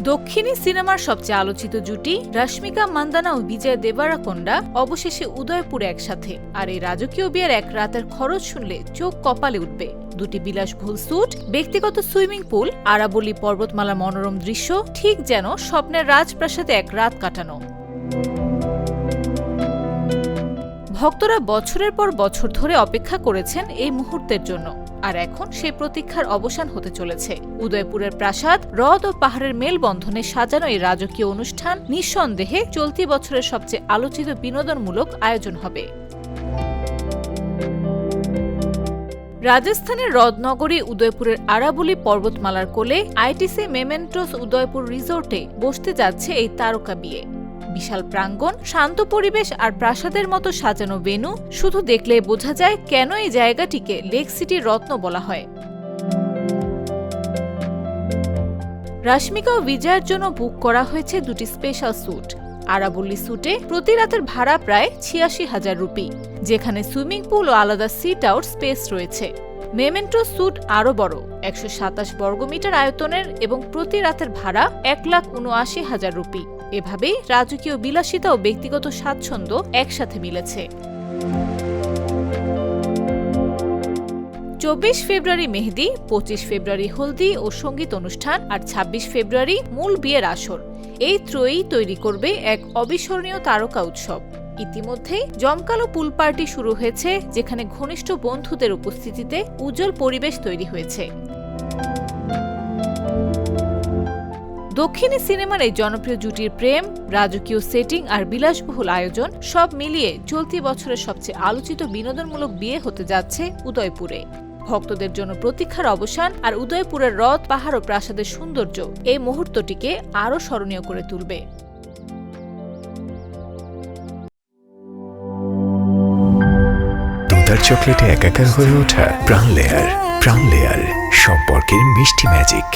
দক্ষিণী সিনেমার সবচেয়ে আলোচিত জুটি রশ্মিকা মান্দানা ও বিজয় দেবারাকোন্ডা অবশেষে উদয়পুরে একসাথে। আর এই রাজকীয় বিয়ের এক রাতের খরচ শুনলে চোখ কপালে উঠবে। দুটি বিলাসবহুল স্যুট, ব্যক্তিগত সুইমিং পুল, আরাবল্লী পর্বতমালার মনোরম দৃশ্য, ঠিক যেন স্বপ্নের রাজপ্রাসাদে এক রাত কাটানো। ভক্তরা বছরের পর বছর ধরে অপেক্ষা করেছেন এই মুহূর্তের জন্য, আর এখন সেই প্রতীক্ষার অবসান হতে চলেছে। উদয়পুরের প্রাসাদ, হ্রদ ও পাহাড়ের মেলবন্ধনে সাজানো এই রাজকীয় অনুষ্ঠান নিঃসন্দেহে চলতি বছরের সবচেয়ে আলোচিত বিনোদনমূলক আয়োজন হবে। রাজস্থানের হ্রদনগরী উদয়পুরের আরাবল্লী পর্বতমালার কোলে আইটিসি মেমেন্টোস উদয়পুর রিসোর্টে বসতে যাচ্ছে এই তারকা বিয়ে। বিশাল প্রাঙ্গণ, শান্ত পরিবেশ আর প্রাসাদের মতো সাজানো ভেন্যু, শুধু দেখলে বোঝা যায় কেন এই জায়গাটিকে লেক সিটির রত্ন বলা হয়। রশ্মিকা ও বিজয়ের জন্য বুক করা হয়েছে দুটি স্পেশাল স্যুট। আরাবল্লী স্যুটে প্রতি রাতের ভাড়া প্রায় ৮৬,০০০ রুপি, যেখানে সুইমিং পুল ও আলাদা সিট আউট স্পেস রয়েছে। মেমেন্টো স্যুট আরও বড়, ১২৭ বর্গমিটার আয়তনের এবং প্রতি রাতের ভাড়া ১,৭৯,০০০ রুপি। এভাবেই রাজকীয় বিলাসিতা ও ব্যক্তিগত স্বাচ্ছন্দ্য একসাথে মিলেছে। ২৪ ফেব্রুয়ারি মেহেদি, ২৫ ফেব্রুয়ারি হলদি ও সঙ্গীত অনুষ্ঠান আর ২৬ ফেব্রুয়ারি মূল বিয়ের আসর। এই ত্রয়ী তৈরি করবে এক অবিস্মরণীয় তারকা উৎসব। ইতিমধ্যেই জমকালো পুল পার্টি শুরু হয়েছে, যেখানে ঘনিষ্ঠ বন্ধুদের উপস্থিতিতে উজ্জ্বল পরিবেশ তৈরি হয়েছে। দক্ষিণী সিনেমার এই জনপ্রিয় জুটির প্রেম, রাজকীয় সেটিং আর বিলাসবহুল আয়োজন সব মিলিয়ে চলতি বছরের সবচেয়ে আলোচিত বিনোদনমূলক বিয়ে হতে যাচ্ছে উদয়পুরে। ভক্তদের জন্য প্রতীক্ষার অবসান আর উদয়পুরের হ্রদ, পাহাড় ও প্রাসাদের সৌন্দর্য এই মুহূর্তটিকে আরও স্মরণীয় করে তুলবে। দুধার চকলেটে একাকার হয়ে ওঠা প্রাণ লেয়ার সম্পর্কের মিষ্টি ম্যাজিক।